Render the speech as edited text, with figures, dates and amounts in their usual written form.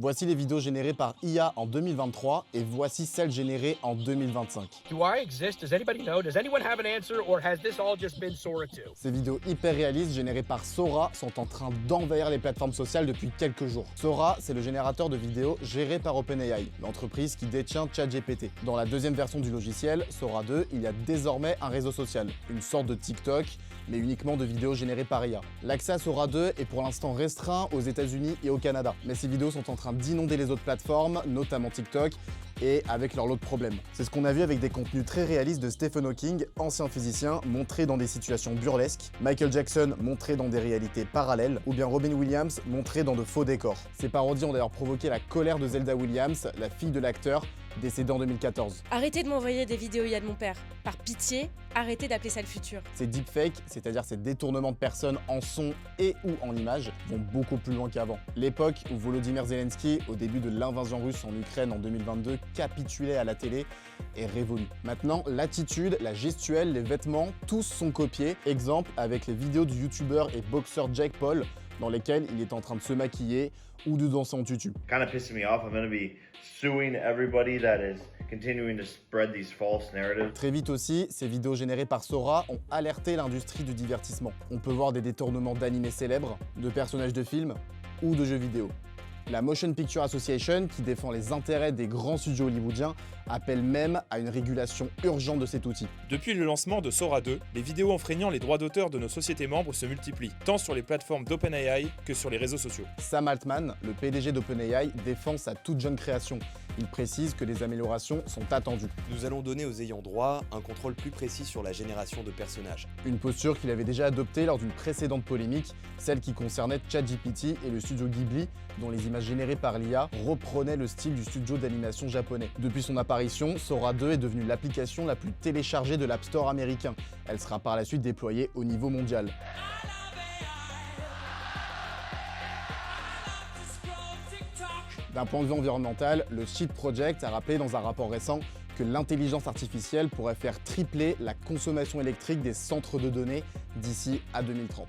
Voici les vidéos générées par IA en 2023 et voici celles générées en 2025. Do I exist? Does anybody know? Does anyone have an answer, or has this all just been Sora 2? Ces vidéos hyper réalistes générées par Sora sont en train d'envahir les plateformes sociales depuis quelques jours. Sora, c'est le générateur de vidéos géré par OpenAI, l'entreprise qui détient ChatGPT. Dans la deuxième version du logiciel, Sora 2, il y a désormais un réseau social, une sorte de TikTok, mais uniquement de vidéos générées par IA. L'accès à Sora 2 est pour l'instant restreint aux États-Unis et au Canada, mais ces vidéos sont en train d'inonder les autres plateformes, notamment TikTok, et avec leur lot de problèmes. C'est ce qu'on a vu avec des contenus très réalistes de Stephen Hawking, ancien physicien, montré dans des situations burlesques, Michael Jackson montré dans des réalités parallèles, ou bien Robin Williams montré dans de faux décors. Ces parodies ont d'ailleurs provoqué la colère de Zelda Williams, la fille de l'acteur, décédé en 2014. Arrêtez de m'envoyer des vidéos IA de mon père. Par pitié, arrêtez d'appeler ça le futur. Ces deepfakes, c'est-à-dire ces détournements de personnes en son et ou en image, vont beaucoup plus loin qu'avant. L'époque où Volodymyr Zelensky, au début de l'invasion russe en Ukraine en 2022, capitulait à la télé est révolue. Maintenant, l'attitude, la gestuelle, les vêtements, tous sont copiés. Exemple avec les vidéos du youtubeur et boxeur Jake Paul, dans lesquelles il est en train de se maquiller ou de danser en tutu. Kind of pissing me off. I'm going to be suing everybody that is continuing to spread these false narratives. Très vite aussi, ces vidéos générées par Sora ont alerté l'industrie du divertissement. On peut voir des détournements d'animés célèbres, de personnages de films ou de jeux vidéo. La Motion Picture Association, qui défend les intérêts des grands studios hollywoodiens, appelle même à une régulation urgente de cet outil. Depuis le lancement de Sora 2, les vidéos enfreignant les droits d'auteur de nos sociétés membres se multiplient, tant sur les plateformes d'OpenAI que sur les réseaux sociaux. Sam Altman, le PDG d'OpenAI, défend sa toute jeune création. Il précise que des améliorations sont attendues. Nous allons donner aux ayants droit un contrôle plus précis sur la génération de personnages. Une posture qu'il avait déjà adoptée lors d'une précédente polémique, celle qui concernait ChatGPT et le studio Ghibli, dont les images générées par l'IA reprenaient le style du studio d'animation japonais. Depuis son apparition, Sora 2 est devenue l'application la plus téléchargée de l'App Store américain. Elle sera par la suite déployée au niveau mondial. D'un point de vue environnemental, le Cheat Project a rappelé dans un rapport récent que l'intelligence artificielle pourrait faire tripler la consommation électrique des centres de données d'ici à 2030.